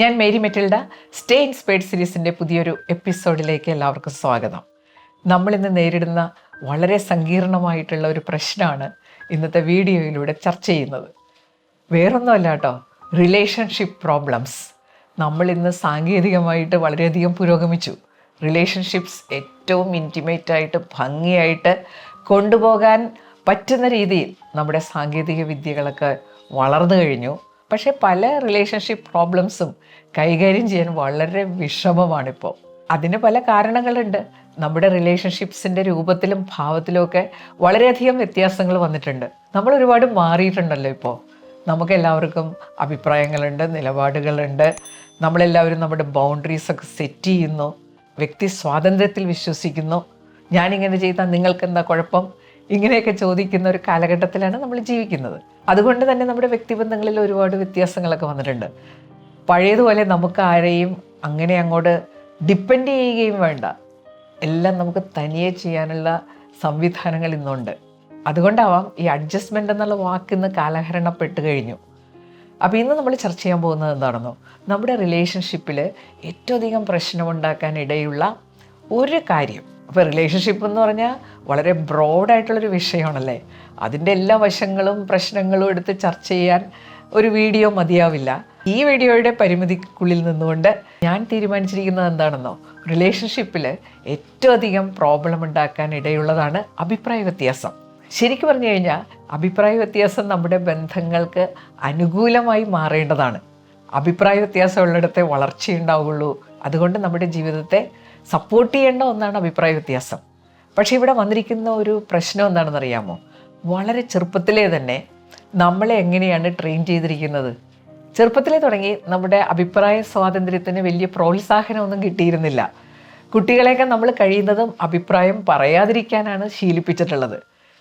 ഞാൻ Mary Metilda. Stay inspired സീരീസിൻ്റെ പുതിയൊരു എപ്പിസോഡിലേക്ക് എല്ലാവർക്കും സ്വാഗതം. നമ്മളിന്ന് നേരിടുന്ന വളരെ സങ്കീർണമായിട്ടുള്ള ഒരു പ്രശ്നമാണ് ഇന്നത്തെ വീഡിയോയിലൂടെ ചർച്ച ചെയ്യുന്നത്. വേറൊന്നുമല്ല കേട്ടോ, റിലേഷൻഷിപ്പ് പ്രോബ്ലംസ്. നമ്മളിന്ന് സാങ്കേതികമായിട്ട് വളരെയധികം പുരോഗമിച്ചു. റിലേഷൻഷിപ്സ് ഏറ്റവും ഇൻറ്റിമേറ്റായിട്ട് ഭംഗിയായിട്ട് കൊണ്ടുപോകാൻ പറ്റുന്ന രീതിയിൽ നമ്മുടെ സാങ്കേതിക വിദ്യകളൊക്കെ വളർന്നു കഴിഞ്ഞു. പക്ഷേ പല റിലേഷൻഷിപ്പ് പ്രോബ്ലംസും കൈകാര്യം ചെയ്യാൻ വളരെ വിഷമമാണിപ്പോൾ. അതിന് പല കാരണങ്ങളുണ്ട്. നമ്മുടെ റിലേഷൻഷിപ്സിൻ്റെ രൂപത്തിലും ഭാവത്തിലും ഒക്കെ വളരെയധികം വ്യത്യാസങ്ങൾ വന്നിട്ടുണ്ട്. നമ്മൾ ഒരുപാട് മാറിയിട്ടുണ്ടല്ലോ ഇപ്പോൾ. നമുക്കെല്ലാവർക്കും അഭിപ്രായങ്ങളുണ്ട്, നിലപാടുകളുണ്ട്. നമ്മളെല്ലാവരും നമ്മുടെ ബൗണ്ടറീസൊക്കെ സെറ്റ് ചെയ്യുന്നു, വ്യക്തി സ്വാതന്ത്ര്യത്തിൽ വിശ്വസിക്കുന്നു. ഞാനിങ്ങനെ ചെയ്താൽ നിങ്ങൾക്കെന്താ കുഴപ്പം, ഇങ്ങനെയൊക്കെ ചോദിക്കുന്ന ഒരു കാലഘട്ടത്തിലാണ് നമ്മൾ ജീവിക്കുന്നത്. അതുകൊണ്ട് തന്നെ നമ്മുടെ വ്യക്തിബന്ധങ്ങളിൽ ഒരുപാട് വ്യത്യാസങ്ങളൊക്കെ വന്നിട്ടുണ്ട്. പഴയതുപോലെ നമുക്ക് ആരെയും അങ്ങനെ അങ്ങോട്ട് ഡിപ്പെൻഡ് ചെയ്യുകയും വേണ്ട. എല്ലാം നമുക്ക് തനിയെ ചെയ്യാനുള്ള സംവിധാനങ്ങൾ ഇന്നുണ്ട്. അതുകൊണ്ടാവാം ഈ അഡ്ജസ്റ്റ്മെൻ്റ് എന്നുള്ള വാക്കിന്ന് കാലഹരണപ്പെട്ട് കഴിഞ്ഞു. അപ്പോൾ ഇന്ന് നമ്മൾ ചർച്ച ചെയ്യാൻ പോകുന്നത് എന്താണെന്നോ, നമ്മുടെ റിലേഷൻഷിപ്പിൽ ഏറ്റവും അധികം പ്രശ്നമുണ്ടാക്കാൻ ഇടയുള്ള ഒരു കാര്യം. അപ്പോൾ റിലേഷൻഷിപ്പ് എന്ന് പറഞ്ഞാൽ വളരെ ബ്രോഡായിട്ടുള്ളൊരു വിഷയമാണല്ലേ. അതിൻ്റെ എല്ലാ വശങ്ങളും പ്രശ്നങ്ങളും എടുത്ത് ചർച്ച ചെയ്യാൻ ഒരു വീഡിയോ മതിയാവില്ല. ഈ വീഡിയോയുടെ പരിമിതിക്കുള്ളിൽ നിന്നുകൊണ്ട് ഞാൻ തീരുമാനിച്ചിരിക്കുന്നത് എന്താണെന്നോ, റിലേഷൻഷിപ്പിൽ ഏറ്റവും അധികം പ്രോബ്ലം ഉണ്ടാക്കാൻ ഇടയുള്ളതാണ് അഭിപ്രായ വ്യത്യാസം. ശരിക്കും പറഞ്ഞു കഴിഞ്ഞാൽ അഭിപ്രായ വ്യത്യാസം നമ്മുടെ ബന്ധങ്ങൾക്ക് അനുകൂലമായി മാറേണ്ടതാണ്. അഭിപ്രായ വ്യത്യാസം ഉള്ളിടത്തെ വളർച്ചയുണ്ടാവുകയുള്ളൂ. അതുകൊണ്ട് നമ്മുടെ ജീവിതത്തെ സപ്പോർട്ട് ചെയ്യേണ്ട ഒന്നാണ് അഭിപ്രായ വ്യത്യാസം. പക്ഷേ ഇവിടെ വന്നിരിക്കുന്ന ഒരു പ്രശ്നം എന്താണെന്നറിയാമോ? വളരെ ചെറുപ്പത്തിലേ തന്നെ നമ്മളെ എങ്ങനെയാണ് ട്രെയിൻ ചെയ്തിരിക്കുന്നത്. ചെറുപ്പത്തിലേ തുടങ്ങി നമ്മുടെ അഭിപ്രായ സ്വാതന്ത്ര്യത്തിന് വലിയ പ്രോത്സാഹനമൊന്നും കിട്ടിയിരുന്നില്ല. കുട്ടികളെയൊക്കെ നമ്മൾ കഴിയുന്നതും അഭിപ്രായം പറയാതിരിക്കാനാണ് ശീലിപ്പിച്ചിട്ടുള്ളത്.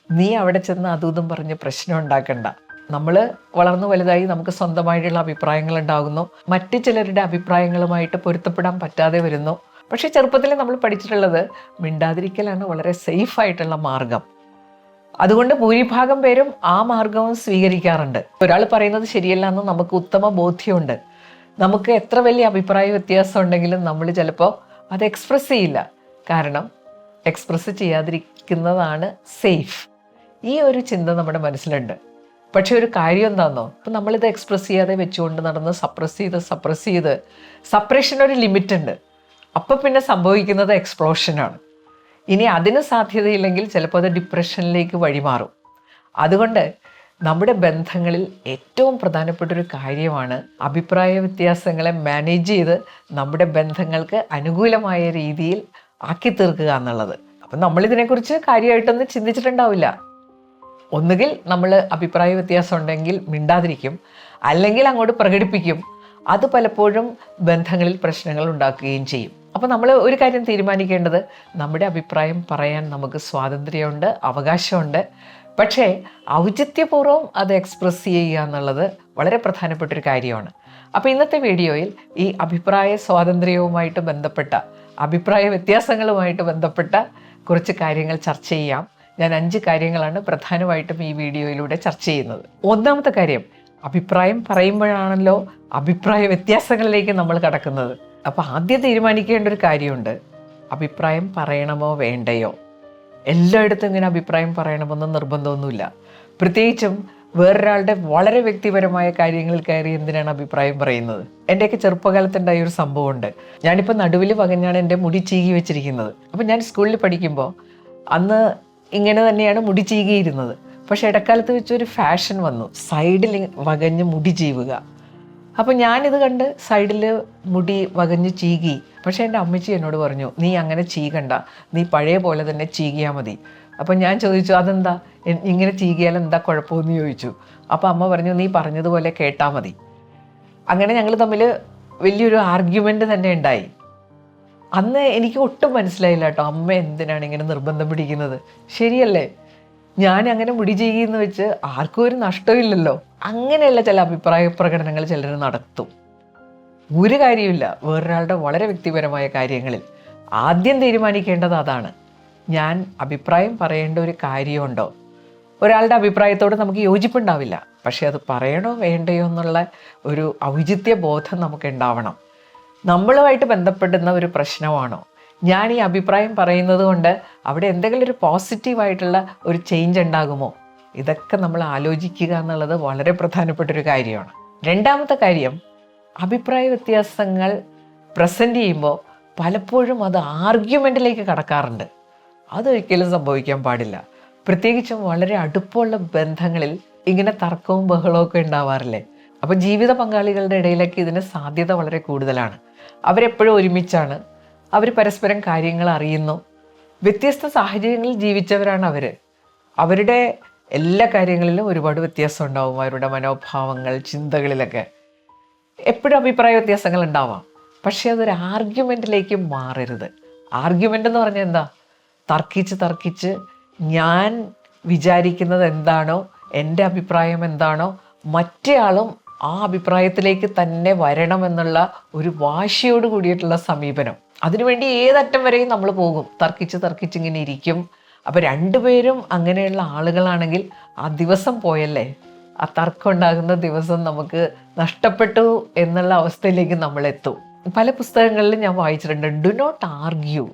നീ അവിടെ ചെന്ന് അതും പറഞ്ഞ് പ്രശ്നം ഉണ്ടാക്കണ്ട. നമ്മൾ വളർന്നു വലുതായി നമുക്ക് സ്വന്തമായിട്ടുള്ള അഭിപ്രായങ്ങൾ ഉണ്ടാകുന്നു. മറ്റു ചിലരുടെ അഭിപ്രായങ്ങളുമായിട്ട് പൊരുത്തപ്പെടാൻ പറ്റാതെ വരുന്നു. പക്ഷേ ചെറുപ്പത്തിൽ നമ്മൾ പഠിച്ചിട്ടുള്ളത് മിണ്ടാതിരിക്കലാണ് വളരെ സേഫായിട്ടുള്ള മാർഗം. അതുകൊണ്ട് ഭൂരിഭാഗം പേരും ആ മാർഗവും സ്വീകരിക്കാറുണ്ട്. ഒരാൾ പറയുന്നത് ശരിയല്ല എന്ന് നമുക്ക് ഉത്തമ ബോധ്യമുണ്ട്. നമുക്ക് എത്ര വലിയ അഭിപ്രായ വ്യത്യാസം ഉണ്ടെങ്കിലും നമ്മൾ ചിലപ്പോൾ അത് എക്സ്പ്രസ് ചെയ്യില്ല. കാരണം എക്സ്പ്രസ് ചെയ്യാതിരിക്കുന്നതാണ് സേഫ്. ഈ ഒരു ചിന്ത നമ്മുടെ മനസ്സിലുണ്ട്. പക്ഷേ ഒരു കാര്യം എന്താണെന്നോ, ഇപ്പം നമ്മളിത് എക്സ്പ്രസ് ചെയ്യാതെ വെച്ചുകൊണ്ട് നടന്ന് സപ്രസ് ചെയ്ത് സപ്രഷനൊരു ലിമിറ്റ് ഉണ്ട്. അപ്പം പിന്നെ സംഭവിക്കുന്നത് എക്സ്പ്ലോഷനാണ്. ഇനി അതിന് സാധ്യതയില്ലെങ്കിൽ ചിലപ്പോൾ അത് ഡിപ്രഷനിലേക്ക് വഴിമാറും. അതുകൊണ്ട് നമ്മുടെ ബന്ധങ്ങളിൽ ഏറ്റവും പ്രധാനപ്പെട്ടൊരു കാര്യമാണ് അഭിപ്രായ വ്യത്യാസങ്ങളെ മാനേജ് ചെയ്ത് നമ്മുടെ ബന്ധങ്ങൾക്ക് അനുകൂലമായ രീതിയിൽ ആക്കി തീർക്കുക എന്നുള്ളത്. അപ്പം നമ്മളിതിനെക്കുറിച്ച് കാര്യമായിട്ടൊന്നും ചിന്തിച്ചിട്ടുണ്ടാവില്ല. ഒന്നുകിൽ നമ്മൾ അഭിപ്രായ വ്യത്യാസം ഉണ്ടെങ്കിൽ മിണ്ടാതിരിക്കും, അല്ലെങ്കിൽ അങ്ങോട്ട് പ്രകടിപ്പിക്കും. അത് പലപ്പോഴും ബന്ധങ്ങളിൽ പ്രശ്നങ്ങൾ ഉണ്ടാക്കുകയും ചെയ്യും. അപ്പോൾ നമ്മൾ ഒരു കാര്യം തീരുമാനിക്കേണ്ടത്, നമ്മുടെ അഭിപ്രായം പറയാൻ നമുക്ക് സ്വാതന്ത്ര്യമുണ്ട്, അവകാശമുണ്ട്. പക്ഷേ ഔചിത്യപൂർവ്വം അത് എക്സ്പ്രസ് ചെയ്യുക എന്നുള്ളത് വളരെ പ്രധാനപ്പെട്ടൊരു കാര്യമാണ്. അപ്പോൾ ഇന്നത്തെ വീഡിയോയിൽ ഈ അഭിപ്രായ സ്വാതന്ത്ര്യവുമായിട്ട് ബന്ധപ്പെട്ട, അഭിപ്രായ വ്യത്യാസങ്ങളുമായിട്ട് ബന്ധപ്പെട്ട കുറച്ച് കാര്യങ്ങൾ ചർച്ച ചെയ്യാം. ഞാൻ 5 കാര്യങ്ങളാണ് പ്രധാനമായിട്ടും ഈ വീഡിയോയിലൂടെ ചർച്ച ചെയ്യുന്നത്. ഒന്നാമത്തെ കാര്യം, അഭിപ്രായം പറയുമ്പോഴാണല്ലോ അഭിപ്രായ വ്യത്യാസങ്ങളിലേക്ക് നമ്മൾ കടക്കുന്നത്. അപ്പോൾ ആദ്യം തീരുമാനിക്കേണ്ട ഒരു കാര്യമുണ്ട്, അഭിപ്രായം പറയണമോ വേണ്ടയോ. എല്ലായിടത്തും ഇങ്ങനെ അഭിപ്രായം പറയണമെന്ന് നിർബന്ധമൊന്നുമില്ല. പ്രത്യേകിച്ചും വേറൊരാളുടെ വളരെ വ്യക്തിപരമായ കാര്യങ്ങളിൽ കയറി എന്തിനാണ് അഭിപ്രായം പറയുന്നത്. എൻ്റെയൊക്കെ ചെറുപ്പകാലത്തുണ്ടായ ഒരു സംഭവമുണ്ട്. ഞാനിപ്പോൾ നടുവിൽ വകഞ്ഞാണ് എൻ്റെ മുടി ചീകി വെച്ചിരിക്കുന്നത്. അപ്പോൾ ഞാൻ സ്കൂളിൽ പഠിക്കുമ്പോൾ അന്ന് ഇങ്ങനെ തന്നെയാണ് മുടി ചീകിയിരുന്നത്. പക്ഷേ ഇടക്കാലത്ത് വെച്ചൊരു ഫാഷൻ വന്നു, സൈഡിൽ വകഞ്ഞ് മുടി ചീവുക. അപ്പോൾ ഞാനിത് കണ്ട് സൈഡിൽ മുടി വകഞ്ഞ് ചീകി. പക്ഷേ എൻ്റെ അമ്മച്ചി എന്നോട് പറഞ്ഞു, നീ അങ്ങനെ ചീകണ്ട, നീ പഴയ പോലെ തന്നെ ചീകിയാൽ മതി. അപ്പോൾ ഞാൻ ചോദിച്ചു, അതെന്താ ഇങ്ങനെ ചീകിയാൽ എന്താ കുഴപ്പമെന്ന് ചോദിച്ചു. അപ്പോൾ അമ്മ പറഞ്ഞു, നീ പറഞ്ഞതുപോലെ കേട്ടാൽ മതി. അങ്ങനെ ഞങ്ങൾ തമ്മിൽ വലിയൊരു ആർഗ്യുമെൻ്റ് തന്നെ ഉണ്ടായി. അന്ന് എനിക്ക് ഒട്ടും മനസ്സിലായില്ല കേട്ടോ, അമ്മ എന്തിനാണ് ഇങ്ങനെ നിർബന്ധം പിടിക്കുന്നത്. ശരിയല്ലേ, ഞാൻ അങ്ങനെ മുടി ചെയ്യുമെന്ന് വെച്ച് ആർക്കും ഒരു നഷ്ടമില്ലല്ലോ. അങ്ങനെയുള്ള ചില അഭിപ്രായ പ്രകടനങ്ങൾ ചിലർ നടത്തും. ഒരു കാര്യമില്ല, വേറൊരാളുടെ വളരെ വ്യക്തിപരമായ കാര്യങ്ങളിൽ ആദ്യം തീരുമാനിക്കേണ്ടത് അതാണ്. ഞാൻ അഭിപ്രായം പറയേണ്ട ഒരു കാര്യമുണ്ടോ? ഒരാളുടെ അഭിപ്രായത്തോട് നമുക്ക് യോജിപ്പുണ്ടാവില്ല. പക്ഷെ അത് പറയണോ വേണ്ടയോ എന്നുള്ള ഒരു ഔചിത്യ ബോധം നമുക്ക് ഉണ്ടാവണം. നമ്മളുമായിട്ട് ബന്ധപ്പെടുന്ന ഒരു പ്രശ്നമാണോ, ഞാൻ ഈ അഭിപ്രായം പറയുന്നത് കൊണ്ട് അവിടെ എന്തെങ്കിലും ഒരു പോസിറ്റീവായിട്ടുള്ള ഒരു ചേഞ്ച് ഉണ്ടാകുമോ, ഇതൊക്കെ നമ്മൾ ആലോചിക്കുക എന്നുള്ളത് വളരെ പ്രധാനപ്പെട്ടൊരു കാര്യമാണ്. രണ്ടാമത്തെ കാര്യം, അഭിപ്രായ വ്യത്യാസങ്ങൾ പ്രസൻറ്റ് ചെയ്യുമ്പോൾ പലപ്പോഴും അത് ആർഗ്യുമെൻറ്റിലേക്ക് കടക്കാറുണ്ട്. അതൊരിക്കലും സംഭവിക്കാൻ പാടില്ല. പ്രത്യേകിച്ചും വളരെ അടുപ്പമുള്ള ബന്ധങ്ങളിൽ ഇങ്ങനെ തർക്കവും ബഹളവും ഒക്കെ ഉണ്ടാവാറില്ലേ. അപ്പം ജീവിത പങ്കാളികളുടെ ഇടയിലേക്ക് ഇതിന് സാധ്യത വളരെ കൂടുതലാണ്. അവരെപ്പോഴും ഒരുമിച്ചാണ്, അവർ പരസ്പരം കാര്യങ്ങൾ അറിയുന്നു, വ്യത്യസ്ത സാഹചര്യങ്ങളിൽ ജീവിച്ചവരാണ് അവർ. അവരുടെ എല്ലാ കാര്യങ്ങളിലും ഒരുപാട് വ്യത്യാസം ഉണ്ടാവും, അവരുടെ മനോഭാവങ്ങൾ, ചിന്തകളിലൊക്കെ എപ്പോഴും അഭിപ്രായ വ്യത്യാസങ്ങൾ ഉണ്ടാവാം. പക്ഷേ അതൊരു ആർഗ്യുമെൻറ്റിലേക്ക് മാറരുത്. ആർഗ്യുമെൻ്റ് എന്ന് പറഞ്ഞാൽ എന്താ? തർക്കിച്ച് ഞാൻ വിചാരിക്കുന്നത് എന്താണോ, എൻ്റെ അഭിപ്രായം എന്താണോ, മറ്റേയാളും ആ അഭിപ്രായത്തിലേക്ക് തന്നെ വരണമെന്നുള്ള ഒരു വാശിയോട് കൂടിയിട്ടുള്ള സമീപനം. അതിനുവേണ്ടി ഏതറ്റം വരെയും നമ്മൾ പോകും, തർക്കിച്ച് ഇങ്ങനെ ഇരിക്കും. അപ്പോൾ രണ്ടുപേരും അങ്ങനെയുള്ള ആളുകളാണെങ്കിൽ ആ ദിവസം പോയല്ലേ, ആ തർക്കം ഉണ്ടാകുന്ന ദിവസം നമുക്ക് നഷ്ടപ്പെട്ടു എന്നുള്ള അവസ്ഥയിലേക്ക് നമ്മൾ എത്തും. പല പുസ്തകങ്ങളിലും ഞാൻ വായിച്ചിട്ടുണ്ട്, ഡു നോട്ട് ആർഗ്യൂ.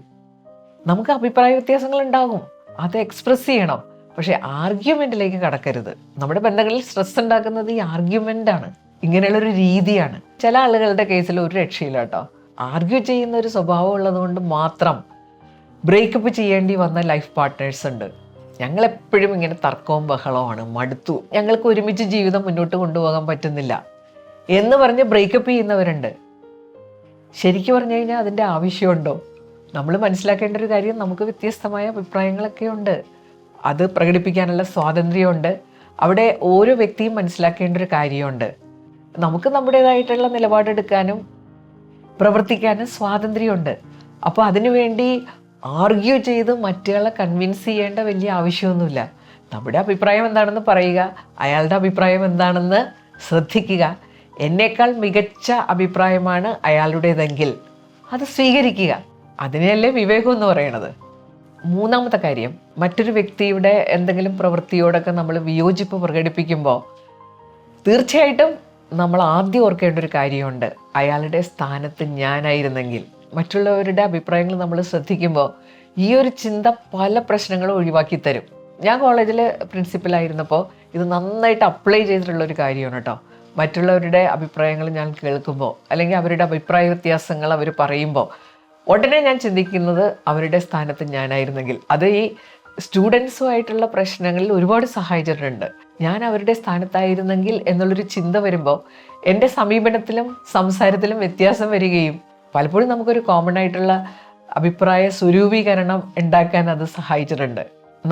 നമുക്ക് അഭിപ്രായ വ്യത്യാസങ്ങൾ ഉണ്ടാകും, അത് എക്സ്പ്രസ് ചെയ്യണം, പക്ഷേ ആർഗ്യുമെൻറ്റിലേക്ക് കടക്കരുത്. നമ്മുടെ ബന്ധങ്ങളിൽ സ്ട്രെസ് ഉണ്ടാക്കുന്നത് ഈ ആർഗ്യുമെൻ്റാണ്, ഇങ്ങനെയുള്ളൊരു രീതിയാണ്. ചില ആളുകളുടെ കേസിൽ ഒരു രക്ഷയില്ല കേട്ടോ. ആർഗ്യൂ ചെയ്യുന്ന ഒരു സ്വഭാവം ഉള്ളത് കൊണ്ട് മാത്രം ബ്രേക്കപ്പ് ചെയ്യേണ്ടി വന്ന ലൈഫ് പാർട്ട്നേഴ്സ് ഉണ്ട്. ഞങ്ങളെപ്പോഴും ഇങ്ങനെ തർക്കവും ബഹളവുമാണ്, മടുത്തു, ഞങ്ങൾക്ക് ഒരുമിച്ച് ജീവിതം മുന്നോട്ട് കൊണ്ടുപോകാൻ പറ്റുന്നില്ല എന്ന് പറഞ്ഞ് ബ്രേക്കപ്പ് ചെയ്യുന്നവരുണ്ട്. ശരിക്കും പറഞ്ഞു കഴിഞ്ഞാൽ അതിൻ്റെ ആവശ്യമുണ്ടോ? നമ്മൾ മനസ്സിലാക്കേണ്ട ഒരു കാര്യം, നമുക്ക് വ്യത്യസ്തമായ അഭിപ്രായങ്ങളൊക്കെ ഉണ്ട്, അത് പ്രകടിപ്പിക്കാനുള്ള സ്വാതന്ത്ര്യമുണ്ട്. അവിടെ ഓരോ വ്യക്തിയും മനസ്സിലാക്കേണ്ട ഒരു കാര്യമുണ്ട്, നമുക്ക് നമ്മുടേതായിട്ടുള്ള നിലപാടെടുക്കാനും പ്രവർത്തിക്കാനും സ്വാതന്ത്ര്യമുണ്ട്. അപ്പോൾ അതിനുവേണ്ടി ആർഗ്യൂ ചെയ്ത് മറ്റേയാളെ കൺവിൻസ് ചെയ്യേണ്ട വലിയ ആവശ്യമൊന്നുമില്ല. നമ്മുടെ അഭിപ്രായം എന്താണെന്ന് പറയുക, അയാളുടെ അഭിപ്രായം എന്താണെന്ന് ശ്രദ്ധിക്കുക. എന്നേക്കാൾ മികച്ച അഭിപ്രായമാണ് അയാളുടേതെങ്കിൽ അത് സ്വീകരിക്കുക. അതിനെയല്ലേ വിവേകം എന്ന് പറയണത്. മൂന്നാമത്തെ കാര്യം, മറ്റൊരു വ്യക്തിയുടെ എന്തെങ്കിലും പ്രവൃത്തിയോടൊക്കെ നമ്മൾ വിയോജിപ്പ് പ്രകടിപ്പിക്കുമ്പോൾ തീർച്ചയായിട്ടും നമ്മൾ ആദ്യം ഓർക്കേണ്ട ഒരു കാര്യമുണ്ട്, അയാളുടെ സ്ഥാനത്ത് ഞാനായിരുന്നെങ്കിൽ. മറ്റുള്ളവരുടെ അഭിപ്രായങ്ങൾ നമ്മൾ ശ്രദ്ധിക്കുമ്പോൾ ഈ ഒരു ചിന്ത പല പ്രശ്നങ്ങളും ഒഴിവാക്കി തരും. ഞാൻ കോളേജിൽ പ്രിൻസിപ്പലായിരുന്നപ്പോൾ ഇത് നന്നായിട്ട് അപ്ലൈ ചെയ്തിട്ടുള്ളൊരു കാര്യമാണ് കേട്ടോ. മറ്റുള്ളവരുടെ അഭിപ്രായങ്ങൾ ഞാൻ കേൾക്കുമ്പോൾ, അല്ലെങ്കിൽ അവരുടെ അഭിപ്രായ വ്യത്യാസങ്ങൾ അവർ പറയുമ്പോൾ ഉടനെ ഞാൻ ചിന്തിക്കുന്നത് അവരുടെ സ്ഥാനത്ത് ഞാനായിരുന്നെങ്കിൽ. അത് ഈ സ്റ്റുഡൻസുമായിട്ടുള്ള പ്രശ്നങ്ങളിൽ ഒരുപാട് സഹായിച്ചിട്ടുണ്ട്. ഞാൻ അവരുടെ സ്ഥാനത്തായിരുന്നെങ്കിൽ എന്നുള്ളൊരു ചിന്ത വരുമ്പോൾ എൻ്റെ സമീപനത്തിലും സംസാരത്തിലും വ്യത്യാസം വരികയും പലപ്പോഴും നമുക്കൊരു കോമൺ ആയിട്ടുള്ള അഭിപ്രായ സ്വരൂപീകരണം ഉണ്ടാക്കാൻ അത് സഹായിച്ചിട്ടുണ്ട്.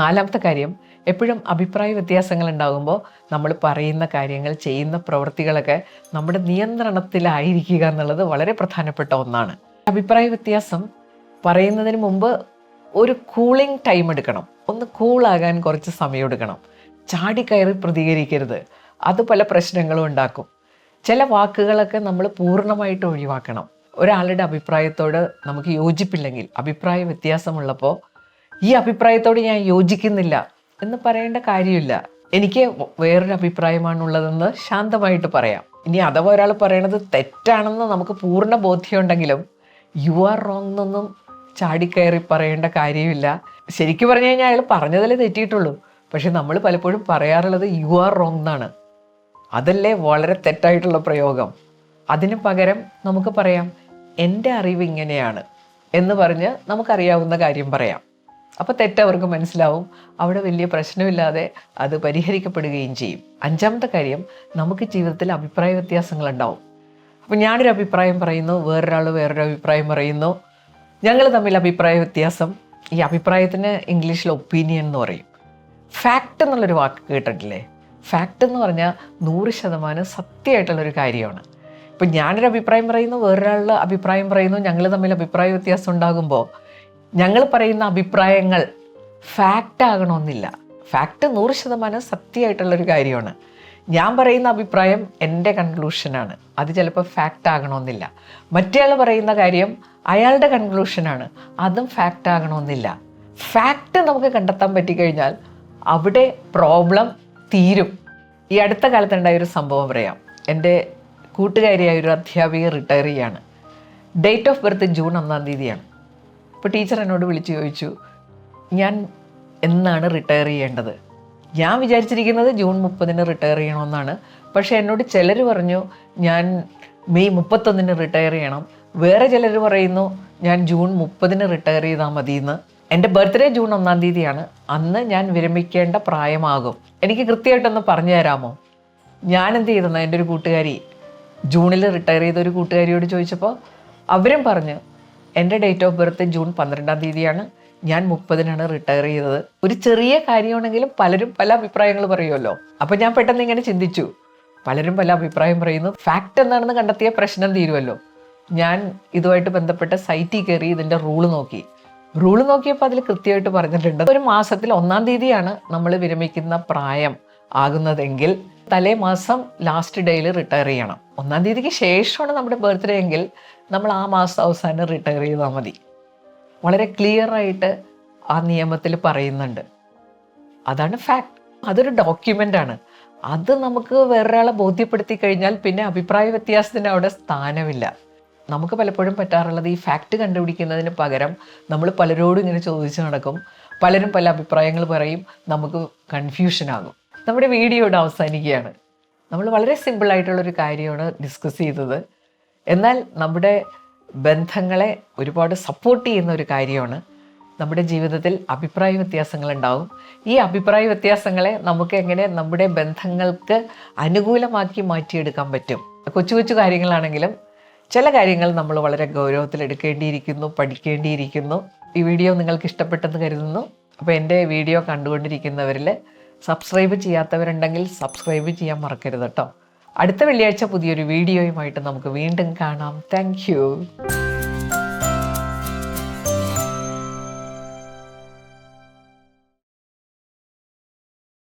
നാലാമത്തെ കാര്യം, എപ്പോഴും അഭിപ്രായ വ്യത്യാസങ്ങൾ ഉണ്ടാകുമ്പോൾ നമ്മൾ പറയുന്ന കാര്യങ്ങൾ, ചെയ്യുന്ന പ്രവൃത്തികളൊക്കെ നമ്മുടെ നിയന്ത്രണത്തിലായിരിക്കുക എന്നുള്ളത് വളരെ പ്രധാനപ്പെട്ട ഒന്നാണ്. അഭിപ്രായ വ്യത്യാസം പറയുന്നതിന് മുമ്പ് ഒരു കൂളിംഗ് ടൈം എടുക്കണം, ഒന്ന് കൂളാകാൻ കുറച്ച് സമയം എടുക്കണം. ചാടിക്കയറി പ്രതികരിക്കരുത്, അത് പല പ്രശ്നങ്ങളും ഉണ്ടാക്കും. ചില വാക്കുകളൊക്കെ നമ്മൾ പൂർണ്ണമായിട്ട് ഒഴിവാക്കണം. ഒരാളുടെ അഭിപ്രായത്തോട് നമുക്ക് യോജിപ്പില്ലെങ്കിൽ, അഭിപ്രായ വ്യത്യാസമുള്ളപ്പോൾ ഈ അഭിപ്രായത്തോട് ഞാൻ യോജിക്കുന്നില്ല എന്ന് പറയേണ്ട കാര്യമില്ല. എനിക്ക് വേറൊരു അഭിപ്രായമാണുള്ളതെന്ന് ശാന്തമായിട്ട് പറയാം. ഇനി അഥവാ ഒരാൾ പറയണത് തെറ്റാണെന്ന് നമുക്ക് പൂർണ്ണ ബോധ്യമുണ്ടെങ്കിലും യു ആർ റോങ് എന്നൊന്നും ചാടിക്കയറി പറയേണ്ട കാര്യമില്ല. ശരിക്കും പറഞ്ഞു കഴിഞ്ഞാൽ അയാൾ പറഞ്ഞതിലേ തെറ്റിയിട്ടുള്ളൂ, പക്ഷെ നമ്മൾ പലപ്പോഴും പറയാറുള്ളത് യു ആർ റോങ് എന്നാണ്. അതല്ലേ വളരെ തെറ്റായിട്ടുള്ള പ്രയോഗം. അതിന് പകരം നമുക്ക് പറയാം എൻ്റെ അറിവ് ഇങ്ങനെയാണ് എന്ന് പറഞ്ഞ് നമുക്കറിയാവുന്ന കാര്യം പറയാം. അപ്പോൾ തെറ്റവർക്ക് മനസ്സിലാവും, അവിടെ വലിയ പ്രശ്നമില്ലാതെ അത് പരിഹരിക്കപ്പെടുകയും ചെയ്യും. അഞ്ചാമത്തെ കാര്യം, നമുക്ക് ജീവിതത്തിൽ അഭിപ്രായ വ്യത്യാസങ്ങളുണ്ടാവും. അപ്പോൾ ഞാനൊരു അഭിപ്രായം പറയുന്നു, വേറൊരാൾ വേറൊരു അഭിപ്രായം പറയുന്നു, ഞങ്ങൾ തമ്മിൽ അഭിപ്രായ വ്യത്യാസം. ഈ അഭിപ്രായത്തിന് ഇംഗ്ലീഷിൽ ഒപ്പീനിയൻ എന്ന് പറയും. ഫാക്റ്റ് എന്നുള്ളൊരു വാക്ക് കേട്ടിട്ടില്ലേ? ഫാക്റ്റ് എന്ന് പറഞ്ഞാൽ 100% സത്യമായിട്ടുള്ളൊരു കാര്യമാണ്. ഇപ്പം ഞാനൊരു അഭിപ്രായം പറയുന്നു, വേറൊരാളുടെ അഭിപ്രായം പറയുന്നു, ഞങ്ങൾ തമ്മിൽ അഭിപ്രായ വ്യത്യാസം ഉണ്ടാകുമ്പോൾ ഞങ്ങൾ പറയുന്ന അഭിപ്രായങ്ങൾ ഫാക്റ്റ് ആകണമെന്നില്ല. ഫാക്റ്റ് 100% സത്യമായിട്ടുള്ളൊരു കാര്യമാണ്. ഞാൻ പറയുന്ന അഭിപ്രായം എൻ്റെ കൺക്ലൂഷനാണ്, അത് ചിലപ്പോൾ ഫാക്റ്റ് ആകണമെന്നില്ല. മറ്റേയാൾ പറയുന്ന കാര്യം അയാളുടെ കൺക്ലൂഷനാണ്, അതും ഫാക്റ്റ് ആകണമെന്നില്ല. ഫാക്റ്റ് നമുക്ക് കണ്ടെത്താൻ പറ്റിക്കഴിഞ്ഞാൽ അവിടെ പ്രോബ്ലം തീരും. ഈ അടുത്ത കാലത്തുണ്ടായൊരു സംഭവം പറയാം. എൻ്റെ കൂട്ടുകാരിയായ ഒരു അധ്യാപിക റിട്ടയർ ചെയ്യാണ്. ഡേറ്റ് ഓഫ് ബർത്ത് ജൂൺ 1 തീയതിയാണ്. അപ്പോൾ ടീച്ചർ എന്നോട് വിളിച്ച് ചോദിച്ചു, ഞാൻ എന്നാണ് റിട്ടയർ ചെയ്യേണ്ടത്? ഞാൻ വിചാരിച്ചിരിക്കുന്നത് ജൂൺ 30 റിട്ടയർ ചെയ്യണമെന്നാണ്. പക്ഷേ എന്നോട് ചിലർ പറഞ്ഞു ഞാൻ മെയ് 31 റിട്ടയർ ചെയ്യണം. വേറെ ചിലർ പറയുന്നു ഞാൻ ജൂൺ 30 റിട്ടയർ ചെയ്താൽ മതിയെന്ന്. എൻ്റെ ബർത്ത്ഡേ ജൂൺ 1 തീയതിയാണ്. അന്ന് ഞാൻ വിരമിക്കേണ്ട പ്രായമാകും. എനിക്ക് കൃത്യമായിട്ടൊന്ന് പറഞ്ഞു തരാമോ? ഞാൻ എന്ത് ചെയ്തെന്ന് എൻ്റെ ഒരു കൂട്ടുകാരി, ജൂണിൽ റിട്ടയർ ചെയ്ത ഒരു കൂട്ടുകാരിയോട് ചോദിച്ചപ്പോൾ അവരും പറഞ്ഞു എൻ്റെ ഡേറ്റ് ഓഫ് ബർത്ത് ജൂൺ 12 തീയതിയാണ്, ഞാൻ 30 റിട്ടയർ ചെയ്തത്. ഒരു ചെറിയ കാര്യമാണെങ്കിലും പലരും പല അഭിപ്രായങ്ങൾ പറയുമല്ലോ. അപ്പം ഞാൻ പെട്ടെന്ന് ഇങ്ങനെ ചിന്തിച്ചു, പലരും പല അഭിപ്രായം പറയുന്നു, ഫാക്റ്റ് എന്താണെന്ന് കണ്ടെത്തിയ പ്രശ്നം തീരുമല്ലോ. ഞാൻ ഇതുമായിട്ട് ബന്ധപ്പെട്ട സൈറ്റിൽ കയറി ഇതിൻ്റെ റൂള് നോക്കിയപ്പോൾ അതിൽ കൃത്യമായിട്ട് പറഞ്ഞിട്ടുണ്ട്, ഒരു മാസത്തിൽ 1 തീയതിയാണ് നമ്മൾ വിരമിക്കുന്ന പ്രായം ആകുന്നതെങ്കിൽ തലേ മാസം ലാസ്റ്റ് ഡേയിൽ റിട്ടയർ ചെയ്യണം. 1 തീയതിക്ക് ശേഷമാണ് നമ്മുടെ ബർത്ത്ഡേ എങ്കിൽ നമ്മൾ ആ മാസം അവസാനം റിട്ടയർ ചെയ്താൽ മതി. വളരെ ക്ലിയറായിട്ട് ആ നിയമത്തിൽ പറയുന്നുണ്ട്. അതാണ് ഫാക്ട്. അതൊരു ഡോക്യുമെൻ്റാണ്. അത് നമുക്ക് വേറൊരാളെ ബോധ്യപ്പെടുത്തി കഴിഞ്ഞാൽ പിന്നെ അഭിപ്രായ വ്യത്യാസത്തിന് അവിടെ സ്ഥാനമില്ല. നമുക്ക് പലപ്പോഴും പറ്റാറുള്ളത് ഈ ഫാക്റ്റ് കണ്ടുപിടിക്കുന്നതിന് പകരം നമ്മൾ പലരോടും ഇങ്ങനെ ചോദിച്ചു നടക്കും. പലരും പല അഭിപ്രായങ്ങൾ പറയും, നമുക്ക് കൺഫ്യൂഷനാകും. നമ്മുടെ വീഡിയോ ഇവിടെ അവസാനിക്കുകയാണ്. നമ്മൾ വളരെ സിമ്പിളായിട്ടുള്ളൊരു കാര്യമാണ് ഡിസ്കസ് ചെയ്തത്. എന്നാൽ നമ്മുടെ ബന്ധങ്ങളെ ഒരുപാട് സപ്പോർട്ട് ചെയ്യുന്ന ഒരു കാര്യമാണ്. നമ്മുടെ ജീവിതത്തിൽ അഭിപ്രായ വ്യത്യാസങ്ങളുണ്ടാവും. ഈ അഭിപ്രായ വ്യത്യാസങ്ങളെ നമുക്ക് എങ്ങനെ നമ്മുടെ ബന്ധങ്ങൾക്ക് അനുകൂലമാക്കി മാറ്റിയെടുക്കാൻ പറ്റും. കൊച്ചു കൊച്ചു കാര്യങ്ങളാണെങ്കിലും ചില കാര്യങ്ങൾ നമ്മൾ വളരെ ഗൗരവത്തിലെടുക്കേണ്ടിയിരിക്കുന്നു, പഠിക്കേണ്ടിയിരിക്കുന്നു. ഈ വീഡിയോ നിങ്ങൾക്ക് ഇഷ്ടപ്പെട്ടെന്ന് കരുതുന്നു. അപ്പോൾ എൻ്റെ വീഡിയോ കണ്ടുകൊണ്ടിരിക്കുന്നവരിൽ സബ്സ്ക്രൈബ് ചെയ്യാത്തവരുണ്ടെങ്കിൽ സബ്സ്ക്രൈബ് ചെയ്യാൻ മറക്കരുത് കേട്ടോ. അടുത്ത വെള്ളിയാഴ്ച പുതിയൊരു വീഡിയോയുമായിട്ട് നമുക്ക് വീണ്ടും കാണാം. താങ്ക്